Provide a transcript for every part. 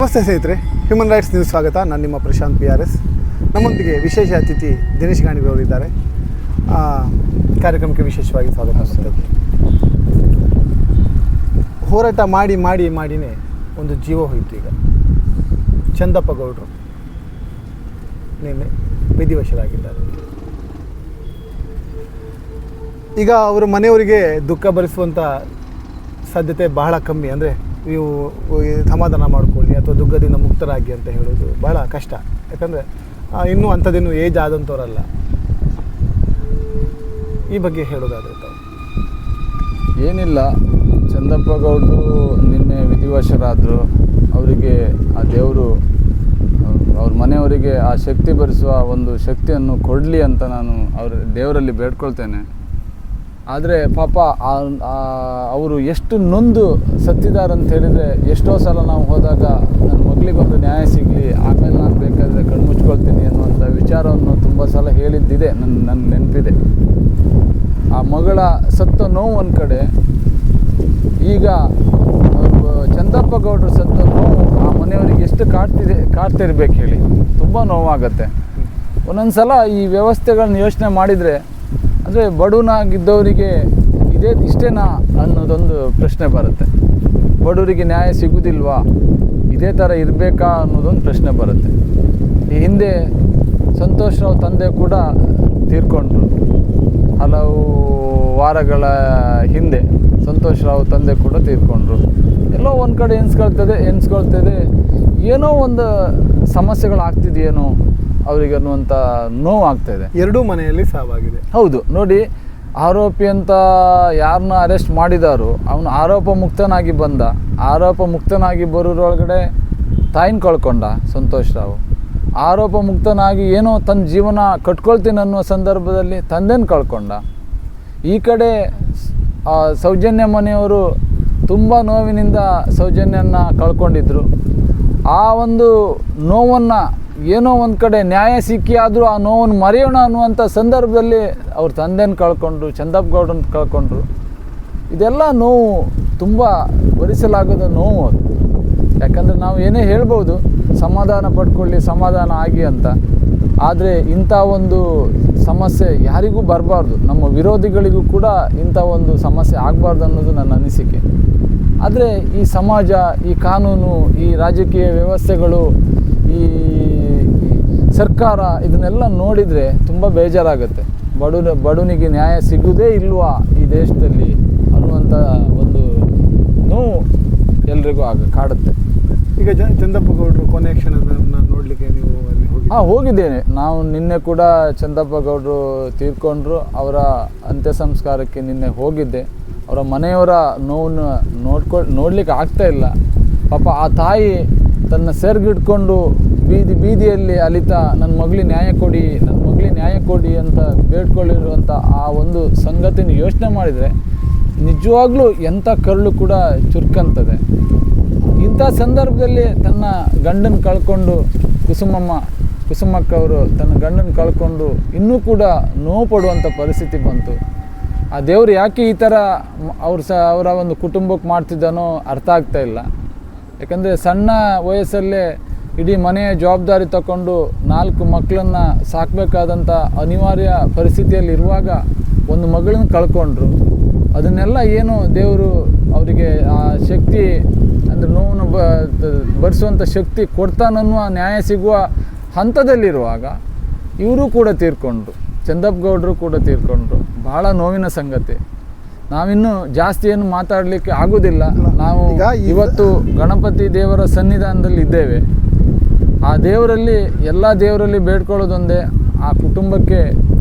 ನಮಸ್ತೆ ಸ್ನೇಹಿತರೆ, human rights news ಸ್ವಾಗತ. ನಾನು ನಿಮ್ಮ ಪ್ರಶಾಂತ್ PRS. ನಮ್ಮೊಂದಿಗೆ ವಿಶೇಷ ಅತಿಥಿ ದಿನೇಶ್ ಗಾಣಿಗರವರು ಇದ್ದಾರೆ. ಕಾರ್ಯಕ್ರಮಕ್ಕೆ ವಿಶೇಷವಾಗಿ ಸ್ವಾಗತ. ಹೋರಾಟ ಮಾಡಿನೇ ಒಂದು ಜೀವ ಹೋಯಿತು. ಈಗ ಚಂದಪ್ಪ ಗೌಡರು ನಿನ್ನೆ ವಿಧಿವಶರಾಗಿದ್ದಾರೆ. ಈಗ ಅವರ ಮನೆಯವರಿಗೆ ದುಃಖ ಭರಿಸುವಂಥ ಸಾಧ್ಯತೆ ಬಹಳ ಕಮ್ಮಿ. ಅಂದರೆ ನೀವು ಸಮಾಧಾನ ಮಾಡಿಕೊಳ್ಳಿ ಅಥವಾ ದುಃಖದಿಂದ ಮುಕ್ತರಾಗಿ ಅಂತ ಹೇಳೋದು ಬಹಳ ಕಷ್ಟ. ಯಾಕಂದರೆ ಇನ್ನೂ ಅಂಥದ್ದೇನು ಏಜ್ ಆದಂಥವರಲ್ಲ. ಈ ಬಗ್ಗೆ ಹೇಳೋದಾದರೆ ತಾವು? ಏನಿಲ್ಲ, ಚಂದಪ್ಪ ಗೌಡರು ನಿನ್ನೆ ವಿಧಿವಶರಾದರು. ಅವರಿಗೆ ಆ ದೇವರು ಅವ್ರ ಮನೆಯವರಿಗೆ ಆ ಶಕ್ತಿ ಭರಿಸುವ ಒಂದು ಶಕ್ತಿಯನ್ನು ಕೊಡಲಿ ಅಂತ ನಾನು ದೇವರಲ್ಲಿ ಬೇಡ್ಕೊಳ್ತೇನೆ. ಆದರೆ ಪಾಪ ಅವರು ಎಷ್ಟು ನೊಂದು ಸತ್ತಿದ್ದಾರೆ ಅಂತ ಹೇಳಿದರೆ, ಎಷ್ಟೋ ಸಲ ನಾವು ಹೋದಾಗ ನನ್ನ ಮಗಳಿಗೊಂದು ನ್ಯಾಯ ಸಿಗಲಿ, ಆಮೇಲೆ ನಾನು ಬೇಕಾದರೆ ಕಣ್ಮುಚ್ಕೊಳ್ತೀನಿ ಅನ್ನುವಂಥ ವಿಚಾರವನ್ನು ತುಂಬ ಸಲ ಹೇಳಿದ್ದಿದೆ. ನನ್ನ ನೆನಪಿದೆ. ಆ ಮಗಳ ಸತ್ತ ನೋವು ಒಂದು ಕಡೆ, ಈಗ ಚಂದಪ್ಪ ಗೌಡರು ಸತ್ತ ನೋವು ಆ ಮನೆಯವರಿಗೆ ಎಷ್ಟು ಕಾಡ್ತಿರ್ಬೇಕು ಹೇಳಿ. ತುಂಬ ನೋವಾಗತ್ತೆ. ಒಂದೊಂದು ಸಲ ಈ ವ್ಯವಸ್ಥೆಗಳನ್ನ ಯೋಚನೆ ಮಾಡಿದರೆ, ಅಂದರೆ ಬಡವನಾಗಿದ್ದವರಿಗೆ ಇಷ್ಟೇನಾ ಅನ್ನೋದೊಂದು ಪ್ರಶ್ನೆ ಬರುತ್ತೆ. ಬಡವರಿಗೆ ನ್ಯಾಯ ಸಿಗೋದಿಲ್ವಾ, ಇದೇ ಥರ ಇರಬೇಕಾ ಅನ್ನೋದೊಂದು ಪ್ರಶ್ನೆ ಬರುತ್ತೆ. ಈ ಹಿಂದೆ ಸಂತೋಷ್ ರಾವ್ ತಂದೆ ಕೂಡ ತೀರ್ಕೊಂಡ್ರು. ಹಲವು ವಾರಗಳ ಹಿಂದೆ ಸಂತೋಷ್ ರಾವ್ ತಂದೆ ಕೂಡ ತೀರ್ಕೊಂಡ್ರು. ಎಲ್ಲೋ ಒಂದು ಕಡೆ ಎನ್ಸ್ಕೊಳ್ತದೆ ಏನೋ ಒಂದು ಸಮಸ್ಯೆಗಳಾಗ್ತಿದೆಯೇನೋ ಅವರಿಗೆ ಅನ್ನುವಂಥ ನೋವು ಆಗ್ತಾಯಿದೆ. ಎರಡೂ ಮನೆಯಲ್ಲಿ ಸಾವಾಗಿದೆ. ಹೌದು, ನೋಡಿ, ಆರೋಪಿ ಅಂತ ಯಾರನ್ನ ಅರೆಸ್ಟ್ ಮಾಡಿದಾರೋ ಅವನು ಆರೋಪ ಮುಕ್ತನಾಗಿ ಬರೋರೊಳಗಡೆ ತಾಯಿನ ಕಳ್ಕೊಂಡ ಸಂತೋಷ್ ರಾವ್. ಆರೋಪ ಮುಕ್ತನಾಗಿ ಏನೋ ತನ್ನ ಜೀವನ ಕಟ್ಕೊಳ್ತೀನಿ ಅನ್ನೋ ಸಂದರ್ಭದಲ್ಲಿ ತಂದೆನ ಕಳ್ಕೊಂಡ. ಈ ಕಡೆ ಸೌಜನ್ಯ ಮನೆಯವರು ತುಂಬ ನೋವಿನಿಂದ ಸೌಜನ್ಯನ ಕಳ್ಕೊಂಡಿದ್ರು. ಆ ಒಂದು ನೋವನ್ನು ಏನೋ ಒಂದು ಕಡೆ ನ್ಯಾಯ ಸಿಕ್ಕಿ ಆದರೂ ಆ ನೋವನ್ನು ಮರೆಯೋಣ ಅನ್ನುವಂಥ ಸಂದರ್ಭದಲ್ಲಿ ಅವ್ರ ತಂದೆನ ಕಳ್ಕೊಂಡ್ರು, ಚಂದಪ್ಪ ಗೌಡನ ಕಳ್ಕೊಂಡ್ರು. ಇದೆಲ್ಲ ನೋವು, ತುಂಬ ಭರಿಸಲಾಗದ ನೋವು ಅದು. ಯಾಕಂದರೆ ನಾವು ಏನೇ ಹೇಳ್ಬೋದು, ಸಮಾಧಾನ ಪಡ್ಕೊಳ್ಳಿ, ಸಮಾಧಾನ ಆಗಿ ಅಂತ. ಆದರೆ ಇಂಥ ಒಂದು ಸಮಸ್ಯೆ ಯಾರಿಗೂ ಬರಬಾರ್ದು, ನಮ್ಮ ವಿರೋಧಿಗಳಿಗೂ ಕೂಡ ಇಂಥ ಒಂದು ಸಮಸ್ಯೆ ಆಗಬಾರ್ದು ಅನ್ನೋದು ನನ್ನ ಅನಿಸಿಕೆ. ಆದರೆ ಈ ಸಮಾಜ, ಈ ಕಾನೂನು, ಈ ರಾಜಕೀಯ ವ್ಯವಸ್ಥೆಗಳು, ಈ ಸರ್ಕಾರ ಇದನ್ನೆಲ್ಲ ನೋಡಿದರೆ ತುಂಬ ಬೇಜಾರಾಗುತ್ತೆ. ಬಡವನಿಗೆ ನ್ಯಾಯ ಸಿಗೋದೇ ಇಲ್ವಾ ಈ ದೇಶದಲ್ಲಿ ಅನ್ನುವಂಥ ಒಂದು ನೋವು ಎಲ್ರಿಗೂ ಕಾಡುತ್ತೆ. ಈಗ ಚಂದಪ್ಪ ಗೌಡರು ಕೊನೆಯ ಕ್ಷಣವನ್ನು ನೋಡಲಿಕ್ಕೆ ನೀವು ಅಲ್ಲಿ ಹೋಗಿದ್ದೇನೆ. ನಾವು ನಿನ್ನೆ ಕೂಡ ಚಂದಪ್ಪ ಗೌಡರು ತೀರ್ಕೊಂಡ್ರು. ಅವರ ಅಂತ್ಯ ಸಂಸ್ಕಾರಕ್ಕೆ ನಿನ್ನೆ ಹೋಗಿದ್ದೆ. ಅವರ ಮನೆಯವರ ನೋವನ್ನು ನೋಡಲಿಕ್ಕೆ ಆಗ್ತಾಯಿಲ್ಲ. ಪಾಪ ಆ ತಾಯಿ ತನ್ನ ಸೆರ್ಗಿಡ್ಕೊಂಡು ಬೀದಿಯಲ್ಲಿ ಅಲಿತಾ ನನ್ನ ಮಗಳಿಗೆ ನ್ಯಾಯ ಕೊಡಿ ಅಂತ ಬೇಡ್ಕೊಳ್ಳಿರುವಂಥ ಆ ಒಂದು ಸಂಗತಿನ ಯೋಚನೆ ಮಾಡಿದರೆ ನಿಜವಾಗ್ಲೂ ಎಂಥ ಕರುಳು ಕೂಡ ಚುರ್ಕಂತದೆ. ಇಂಥ ಸಂದರ್ಭದಲ್ಲಿ ತನ್ನ ಗಂಡನ ಕಳ್ಕೊಂಡು ಕುಸುಮಕ್ಕವರು ತನ್ನ ಗಂಡನ ಕಳ್ಕೊಂಡು ಇನ್ನೂ ಕೂಡ ನೋವು ಪಡುವಂಥ ಪರಿಸ್ಥಿತಿ ಬಂತು. ಆ ದೇವರು ಯಾಕೆ ಈ ಥರ ಅವರ ಒಂದು ಕುಟುಂಬಕ್ಕೆ ಮಾಡ್ತಿದ್ದಾನೋ ಅರ್ಥ ಆಗ್ತಾ ಇಲ್ಲ. ಯಾಕಂದರೆ ಸಣ್ಣ ವಯಸ್ಸಲ್ಲೇ ಇಡೀ ಮನೆಯ ಜವಾಬ್ದಾರಿ ತಗೊಂಡು 4 ಮಕ್ಕಳನ್ನು ಸಾಕಬೇಕಾದಂಥ ಅನಿವಾರ್ಯ ಪರಿಸ್ಥಿತಿಯಲ್ಲಿ ಇರುವಾಗ ಒಂದು ಮಗಳನ್ನ ಕಳ್ಕೊಂಡ್ರು. ಅದನ್ನೆಲ್ಲ ಏನು ದೇವರು ಅವರಿಗೆ ಆ ಶಕ್ತಿ, ಅಂದರೆ ನೋವನ್ನು ಭರಿಸುವಂಥ ಶಕ್ತಿ ಕೊಡ್ತಾನನ್ನುವ ನ್ಯಾಯ ಸಿಗುವ ಹಂತದಲ್ಲಿರುವಾಗ ಇವರು ಕೂಡ ತೀರ್ಕೊಂಡ್ರು, ಚಂದಪ್ಪ ಗೌಡರು ಕೂಡ ತೀರ್ಕೊಂಡ್ರು. ಭಾಳ ನೋವಿನ ಸಂಗತಿ. ನಾವಿನ್ನೂ ಜಾಸ್ತಿ ಏನು ಮಾತಾಡಲಿಕ್ಕೆ ಆಗೋದಿಲ್ಲ. ನಾವು ಇವತ್ತು ಗಣಪತಿ ದೇವರ ಸನ್ನಿಧಾನದಲ್ಲಿ ಇದ್ದೇವೆ. ಆ ದೇವರಲ್ಲಿ, ಎಲ್ಲ ದೇವರಲ್ಲಿ ಬೇಡ್ಕೊಳ್ಳೋದೊಂದೇ, ಆ ಕುಟುಂಬಕ್ಕೆ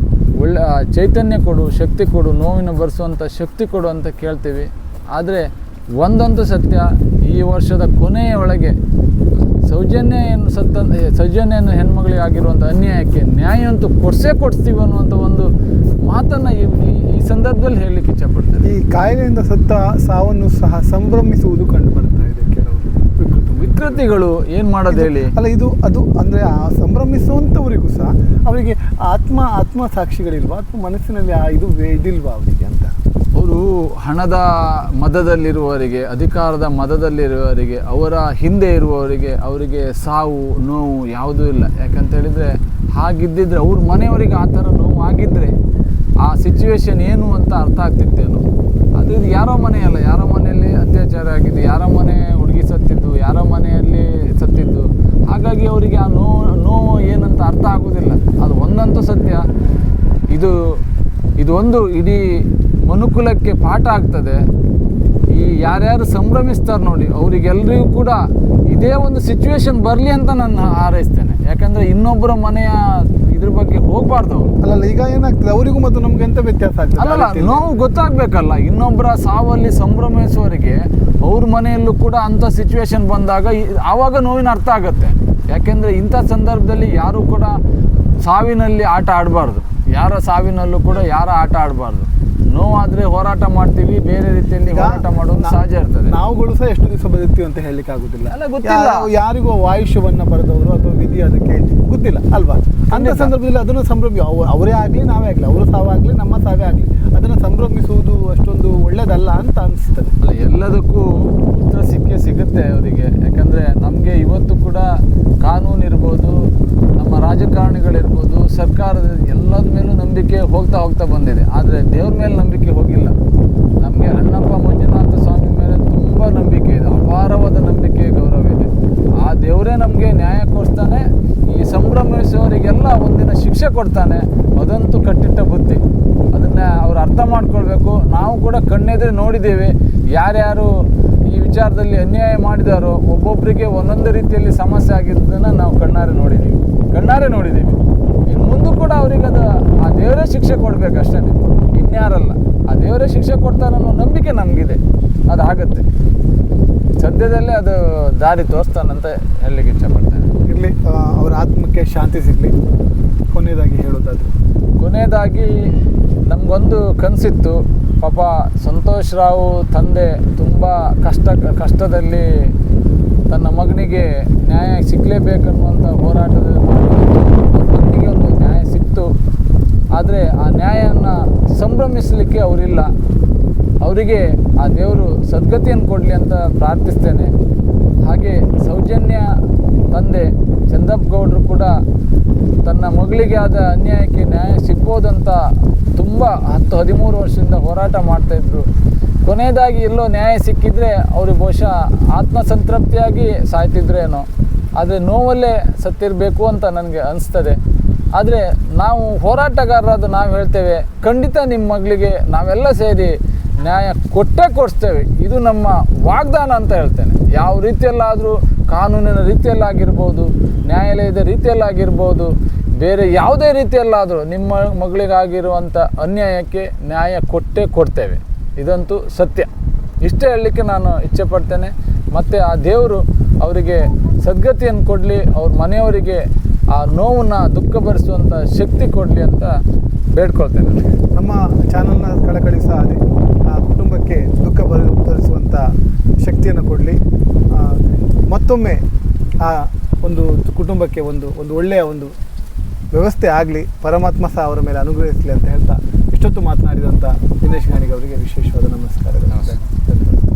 ಒಳ್ಳೆ ಚೈತನ್ಯ ಕೊಡು, ಶಕ್ತಿ ಕೊಡು, ನೋವಿನ ಭರಿಸುವಂಥ ಶಕ್ತಿ ಕೊಡು ಅಂತ ಕೇಳ್ತೀವಿ. ಆದರೆ ಒಂದಂತೂ ಸತ್ಯ, ಈ ವರ್ಷದ ಕೊನೆಯ ಒಳಗೆ ಸೌಜನ್ಯನ ಹೆಣ್ಮಗಳಿಗೆ ಆಗಿರುವಂಥ ಅನ್ಯಾಯಕ್ಕೆ ನ್ಯಾಯ ಅಂತೂ ಕೊಡಿಸ್ತೀವಿ ಅನ್ನುವಂಥ ಒಂದು ಮಾತನ್ನು ಈ ಸಂದರ್ಭದಲ್ಲಿ ಹೇಳಲಿಕ್ಕೆ ಇಚ್ಛಪಡ್ತೇನೆ. ಈ ಕಾಯಿಲೆಯಿಂದ ಸತ್ತ ಸಾವನ್ನು ಸಹ ಸಂಭ್ರಮಿಸುವುದು ಕಂಡು ಬರ್ತಾ ಇದೆ. ಕೆಲವರು ವಿಕೃತಿಗಳು ಏನು ಮಾಡೋದು ಹೇಳಿ. ಅಲ್ಲ, ಅದು ಅಂದರೆ ಆ ಸಂಭ್ರಮಿಸುವಂಥವರಿಗೂ ಸಹ ಅವರಿಗೆ ಆತ್ಮ ಸಾಕ್ಷಿಗಳಿಲ್ವಾ ಅಥವಾ ಮನಸ್ಸಿನಲ್ಲಿ ಇದಿಲ್ವಾ ಅವರಿಗೆ ಅಂತ? ಅವರು ಅವರು ಹಣದ ಮದದಲ್ಲಿರುವವರಿಗೆ, ಅಧಿಕಾರದ ಮದದಲ್ಲಿರುವವರಿಗೆ, ಅವರ ಹಿಂದೆ ಇರುವವರಿಗೆ, ಅವರಿಗೆ ಸಾವು ನೋವು ಯಾವುದೂ ಇಲ್ಲ. ಯಾಕಂತ ಹೇಳಿದರೆ ಹಾಗಿದ್ದಿದ್ರೆ ಅವ್ರ ಮನೆಯವರಿಗೆ ಆ ಥರ ನೋವು ಆಗಿದ್ದರೆ ಆ ಸಿಚುವೇಶನ್ ಏನು ಅಂತ ಅರ್ಥ ಆಗ್ತಿತ್ತೇನೋ. ಅದು ಇದು ಯಾರೋ ಮನೆಯಲ್ಲ, ಯಾರೋ ಮನೆಯಲ್ಲಿ ಅತ್ಯಾಚಾರ ಆಗಿದ್ದು, ಯಾರೋ ಮನೆ ಹುಡುಗಿ ಸತ್ತಿದ್ದು, ಯಾರೋ ಮನೆಯಲ್ಲಿ ಸತ್ತಿದ್ದು. ಹಾಗಾಗಿ ಅವರಿಗೆ ಆ ನೋವು ಏನಂತ ಅರ್ಥ ಆಗೋದಿಲ್ಲ. ಅದು ಒಂದಂತೂ ಸತ್ಯ, ಇದು ಒಂದು ಇಡೀ ಮನುಕುಲಕ್ಕೆ ಪಾಠ ಆಗ್ತದೆ. ಈ ಯಾರ್ಯಾರು ಸಂಭ್ರಮಿಸ್ತಾರೆ ನೋಡಿ, ಅವರಿಗೆಲ್ಲರಿಗೂ ಕೂಡ ಇದೇ ಒಂದು ಸಿಚುವೇಶನ್ ಬರಲಿ ಅಂತ ನಾನು ಹಾರೈಸ್ತೇನೆ. ಯಾಕಂದರೆ ಇನ್ನೊಬ್ಬರ ಮನೆಯ ಇದ್ರ ಬಗ್ಗೆ ಹೋಗಬಾರ್ದು ಅವರು. ಅಲ್ಲಲ್ಲ, ಈಗ ಏನಾಗ್ತದೆ ಅವರಿಗೂ ಮತ್ತು ನಮ್ಗೆ ಎಂತ ವ್ಯತ್ಯಾಸ ಆಗ್ತದೆ? ಅಲ್ಲಲ್ಲ, ನೋವು ಗೊತ್ತಾಗಬೇಕಲ್ಲ. ಇನ್ನೊಬ್ಬರ ಸಾವಲ್ಲಿ ಸಂಭ್ರಮಿಸುವವರಿಗೆ ಅವ್ರ ಮನೆಯಲ್ಲೂ ಕೂಡ ಅಂಥ ಸಿಚುವೇಶನ್ ಬಂದಾಗ ಆವಾಗ ನೋವಿನ ಅರ್ಥ ಆಗುತ್ತೆ. ಯಾಕೆಂದರೆ ಇಂಥ ಸಂದರ್ಭದಲ್ಲಿ ಯಾರೂ ಕೂಡ ಸಾವಿನಲ್ಲಿ ಆಟ ಆಡಬಾರ್ದು. ಯಾರ ಸಾವಿನಲ್ಲೂ ಕೂಡ ಯಾರ ಆಟ ಆಡಬಾರ್ದು. ನೋವಾದರೆ ಹೋರಾಟ ಮಾಡ್ತೀವಿ, ಬೇರೆ ರೀತಿಯಲ್ಲಿ ಹೋರಾಟ ಮಾಡೋದು ಸಹಜ ಇರ್ತದೆ. ನಾವುಗಳು ಸಹ ಎಷ್ಟು ದಿವಸ ಬದುಕ್ತೀವಿ ಅಂತ ಹೇಳಲಿಕ್ಕೆ ಆಗುದಿಲ್ಲ. ಅಲ್ಲ, ಗೊತ್ತಿಲ್ಲ. ಯಾರಿಗೂ ಆಯುಷ್ಯವನ್ನ ಬರೆದವರು ಅಥವಾ ವಿಧಿ ಅದಕ್ಕೆ ಗೊತ್ತಿಲ್ಲ ಅಲ್ವಾ? ಅಂತ ಸಂದರ್ಭದಲ್ಲಿ ಅದನ್ನು ಸಂಭ್ರಮಿ ಅವರೇ ಆಗಲಿ ನಾವೇ ಆಗಲಿ, ಅವರ ಸಾವಾಗಲಿ ನಮ್ಮ ಸಾವೇ ಆಗಲಿ, ಅದನ್ನು ಸಂಭ್ರಮಿಸುವುದು ಅಷ್ಟೊಂದು ಒಳ್ಳೇದಲ್ಲ ಅಂತ ಅನಿಸ್ತದೆ. ಅಲ್ಲ, ಎಲ್ಲದಕ್ಕೂ ಉತ್ತರ ಸಿಗುತ್ತೆ ಅವರಿಗೆ. ಯಾಕಂದರೆ ನಮಗೆ ಇವತ್ತು ಕೂಡ ಕಾನೂನು ಇರ್ಬೋದು, ನಮ್ಮ ರಾಜಕಾರಣಿಗಳಿರ್ಬೋದು, ಸರ್ಕಾರದ ಎಲ್ಲದ ಮೇಲೂ ನಂಬಿಕೆ ಹೋಗ್ತಾ ಬಂದಿದೆ. ಆದರೆ ದೇವ್ರ ಮೇಲೆ ನಂಬಿಕೆ ಹೋಗಿಲ್ಲ. ನಮಗೆ ಅಣ್ಣಪ್ಪ ಮಂಜುನಾಥ ಸ್ವಾಮಿ ಮೇಲೆ ತುಂಬ ನಂಬಿಕೆ ಇದೆ, ಅಪಾರವಾದ ನಂಬಿಕೆ, ಗೌರವ ಇದೆ. ಆ ದೇವರೇ ನಮಗೆ ನ್ಯಾಯ ಕೊಡಿಸ್ತಾನೆ. ಈ ಸಂಭ್ರಮಿಸುವವರಿಗೆಲ್ಲ ಒಂದಿನ ಶಿಕ್ಷೆ ಕೊಡ್ತಾನೆ. ಅದಂತೂ ಕಟ್ಟಿಟ್ಟ ಬುದ್ಧಿ. ಅದನ್ನು ಅವ್ರು ಅರ್ಥ ಮಾಡ್ಕೊಳ್ಬೇಕು. ನಾವು ಕೂಡ ಕಣ್ಣೆದುರು ನೋಡಿದ್ದೇವೆ, ಯಾರ್ಯಾರು ಈ ವಿಚಾರದಲ್ಲಿ ಅನ್ಯಾಯ ಮಾಡಿದಾರೋ ಒಬ್ಬೊಬ್ಬರಿಗೆ ಒಂದೊಂದು ರೀತಿಯಲ್ಲಿ ಸಮಸ್ಯೆ ಆಗಿದ್ದನ್ನು ನಾವು ಕಣ್ಣಾರೆ ನೋಡಿದ್ದೀವಿ. ಇನ್ನು ಮುಂದೆ ಕೂಡ ಅವರಿಗೆ ಆ ದೇವರೇ ಶಿಕ್ಷೆ ಕೊಡಬೇಕಷ್ಟೇ, ಇನ್ಯಾರಲ್ಲ. ಆ ದೇವರೇ ಶಿಕ್ಷೆ ಕೊಡ್ತಾನೆ ಅನ್ನೋ ನಂಬಿಕೆ ನಮಗಿದೆ. ಅದಾಗತ್ತೆ, ಸದ್ಯದಲ್ಲೇ ಅದು ದಾರಿ ತೋರಿಸ್ತಾನಂತ ಹೇಳಲಿಕ್ಕೆ ಇಷ್ಟಪಡ್ತೇನೆ. ಇರಲಿ, ಅವರ ಆತ್ಮಕ್ಕೆ ಶಾಂತಿ ಸಿಗಲಿ. ಕೊನೆಯದಾಗಿ ನಮಗೊಂದು ಕನಸಿತ್ತು. ಪಾಪ ಸಂತೋಷ್ ರಾವ್ ತಂದೆ ತುಂಬ ಕಷ್ಟದಲ್ಲಿ ತನ್ನ ಮಗನಿಗೆ ನ್ಯಾಯ ಸಿಗಲೇಬೇಕನ್ನುವಂಥ ಹೋರಾಟದಲ್ಲಿ ಅವ್ರ ಮಗನಿಗೆ ಒಂದು ನ್ಯಾಯ ಸಿಕ್ತು. ಆದರೆ ಆ ನ್ಯಾಯವನ್ನು ಸಂಭ್ರಮಿಸಲಿಕ್ಕೆ ಅವರಿಲ್ಲ. ಅವರಿಗೆ ಆ ದೇವರು ಸದ್ಗತಿಯನ್ನು ಕೊಡಲಿ ಅಂತ ಪ್ರಾರ್ಥಿಸ್ತೇನೆ. ಹಾಗೆ ಸೌಜನ್ಯ ತಂದೆ ಚಂದಪ್ಪ ಗೌಡರು ಕೂಡ ತನ್ನ ಮಗಳಿಗೆ ಆದ ಅನ್ಯಾಯಕ್ಕೆ ನ್ಯಾಯ ಸಿಗ್ಬೋದಂತ ತುಂಬ 10-13 ವರ್ಷದಿಂದ ಹೋರಾಟ ಮಾಡ್ತಾಯಿದ್ರು. ಕೊನೆಯದಾಗಿ ಎಲ್ಲೋ ನ್ಯಾಯ ಸಿಕ್ಕಿದರೆ ಅವರು ಬಹುಶಃ ಆತ್ಮಸಂತೃಪ್ತಿಯಾಗಿ ಸಾಯ್ತಿದ್ರೇನೋ. ಆದರೆ ನೋವಲ್ಲೇ ಸತ್ತಿರಬೇಕು ಅಂತ ನನಗೆ ಅನಿಸ್ತದೆ. ಆದರೆ ನಾವು ಹೋರಾಟಗಾರರಾದ ನಾವು ಹೇಳ್ತೇವೆ, ಖಂಡಿತ ನಿಮ್ಮ ಮಗಳಿಗೆ ನಾವೆಲ್ಲ ಸೇರಿ ನ್ಯಾಯ ಕೊಡಿಸ್ತೇವೆ. ಇದು ನಮ್ಮ ವಾಗ್ದಾನ ಅಂತ ಹೇಳ್ತೇನೆ. ಯಾವ ರೀತಿಯಲ್ಲಾದರೂ, ಕಾನೂನಿನ ರೀತಿಯಲ್ಲಾಗಿರ್ಬೋದು, ನ್ಯಾಯಾಲಯದ ರೀತಿಯಲ್ಲಾಗಿರ್ಬೋದು, ಬೇರೆ ಯಾವುದೇ ರೀತಿಯಲ್ಲಾದರೂ ನಿಮ್ಮ ಮಗಳಿಗಾಗಿರುವಂಥ ಅನ್ಯಾಯಕ್ಕೆ ನ್ಯಾಯ ಕೊಡ್ತೇವೆ. ಇದಂತೂ ಸತ್ಯ. ಇಷ್ಟೇ ಹೇಳಲಿಕ್ಕೆ ನಾನು ಇಚ್ಛೆಪಡ್ತೇನೆ. ಮತ್ತು ಆ ದೇವರು ಅವರಿಗೆ ಸದ್ಗತಿಯನ್ನು ಕೊಡಲಿ, ಅವ್ರ ಮನೆಯವರಿಗೆ ಆ ನೋವನ್ನು ದುಃಖ ಭರಿಸುವಂಥ ಶಕ್ತಿ ಕೊಡಲಿ ಅಂತ ಬೇಡ್ಕೊಳ್ತೇನೆ. ನಮ್ಮ ಚಾನಲ್ನ ಕಳಕಳಿ ಸಹ ಅದೇ, ಆ ಕುಟುಂಬಕ್ಕೆ ದುಃಖ ಭರಿಸುವಂಥ ಶಕ್ತಿಯನ್ನು ಕೊಡಲಿ. ಮತ್ತೊಮ್ಮೆ ಆ ಒಂದು ಕುಟುಂಬಕ್ಕೆ ಒಂದು ಒಳ್ಳೆಯ ಒಂದು ವ್ಯವಸ್ಥೆ ಆಗಲಿ, ಪರಮಾತ್ಮ ಸಹ ಅವರ ಮೇಲೆ ಅನುಗ್ರಹಿಸಲಿ ಅಂತ ಹೇಳ್ತಾ ಇಷ್ಟೊತ್ತು ಮಾತನಾಡಿದಂಥ ದಿನೇಶ್ ಗಾಣಿಗ ಅವರಿಗೆ ವಿಶೇಷವಾದ ನಮಸ್ಕಾರಗಳು.